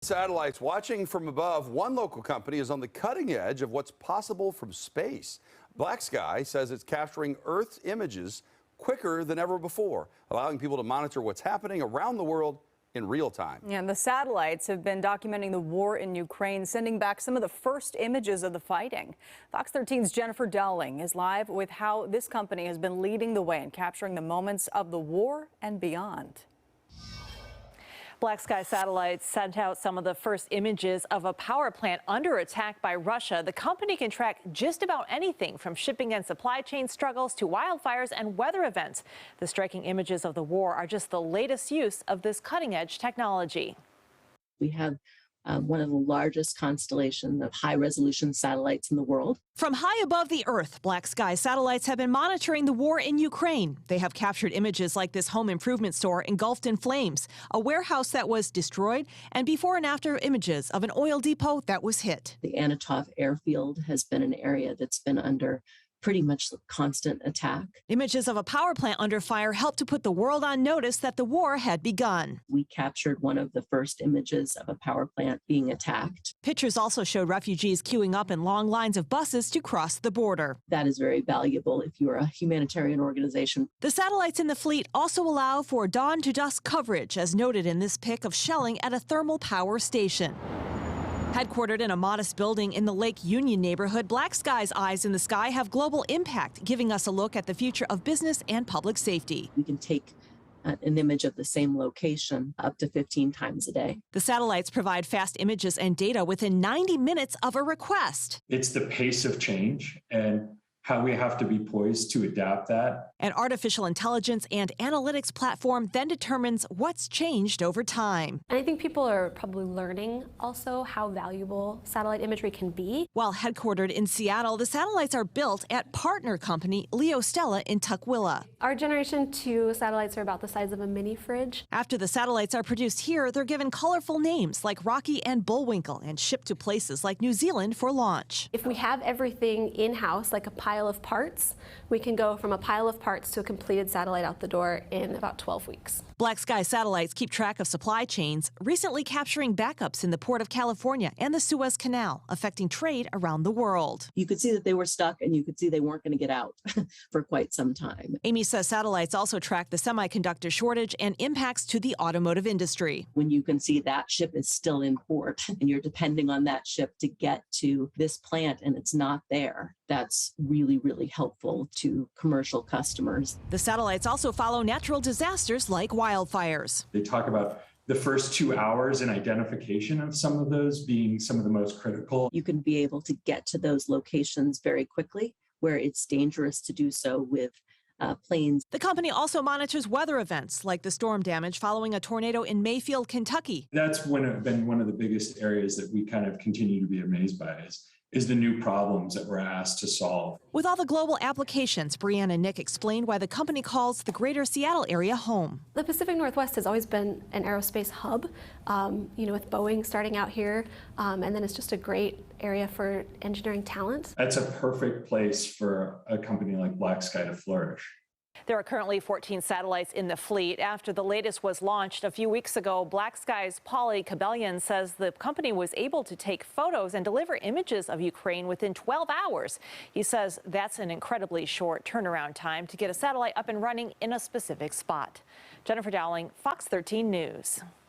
Satellites watching from above, one local company is on the cutting edge of what's possible from space. Black Sky says it's capturing Earth's images quicker than ever before, allowing people to monitor what's happening around the world in real time. And the satellites have been documenting the war in Ukraine, sending back some of the first images of the fighting. Fox 13's Jennifer Dowling is live with how this company has been leading the way in capturing the moments of the war and beyond. Black Sky satellites sent out some of the first images of a power plant under attack by Russia. The company can track just about anything from shipping and supply chain struggles to wildfires and weather events. The striking images of the war are just the latest use of this cutting-edge technology. We have one of the largest constellations of high-resolution satellites in the world. From high above the Earth, Black Sky satellites have been monitoring the war in Ukraine. They have captured images like this home improvement store engulfed in flames, a warehouse that was destroyed, and before and after images of an oil depot that was hit. The Anatov airfield has been an area that's been under pretty much constant attack. Images of a power plant under fire helped to put the world on notice that the war had begun. We captured one of the first images of a power plant being attacked. Pictures also showed refugees queuing up in long lines of buses to cross the border. That is very valuable if you're a humanitarian organization. The satellites in the fleet also allow for dawn to dusk coverage, as noted in this pic of shelling at a thermal power station. Headquartered in a modest building in the Lake Union neighborhood, Black Sky's eyes in the sky have global impact, giving us a look at the future of business and public safety. We can take an image of the same location up to 15 times a day. The satellites provide fast images and data within 90 minutes of a request. It's the pace of change and how we have to be poised to adapt that. An artificial intelligence and analytics platform then determines what's changed over time. And I think people are probably learning also how valuable satellite imagery can be. While headquartered in Seattle, the satellites are built at partner company Leo Stella in Tukwila. Our Generation 2 satellites are about the size of a mini fridge. After the satellites are produced here, they're given colorful names like Rocky and Bullwinkle and shipped to places like New Zealand for launch. If we have everything in-house, like a pile of parts, we can go from a pile of parts to a completed satellite out the door in about 12 weeks. Black Sky satellites keep track of supply chains, recently capturing backups in the Port of California and the Suez Canal, affecting trade around the world. You could see that they were stuck and you could see they weren't going to get out for quite some time. Amy says satellites also track the semiconductor shortage and impacts to the automotive industry. When you can see that ship is still in port and you're depending on that ship to get to this plant and it's not there, that's really, really helpful to commercial customers. The satellites also follow natural disasters like wildfires. They talk about the first 2 hours in identification of some of those being some of the most critical. You can be able to get to those locations very quickly where it's dangerous to do so with planes. The company also monitors weather events like the storm damage following a tornado in Mayfield, Kentucky. That's been one of the biggest areas that we kind of continue to be amazed by is the new problems that we're asked to solve. With all the global applications, Brianna and Nick explained why the company calls the greater Seattle area home. The Pacific Northwest has always been an aerospace hub, with Boeing starting out here, and then it's just a great area for engineering talent. That's a perfect place for a company like Black Sky to flourish. There are currently 14 satellites in the fleet. After the latest was launched a few weeks ago, Black Sky's Pauly Kabelian says the company was able to take photos and deliver images of Ukraine within 12 hours. He says that's an incredibly short turnaround time to get a satellite up and running in a specific spot. Jennifer Dowling, Fox 13 News.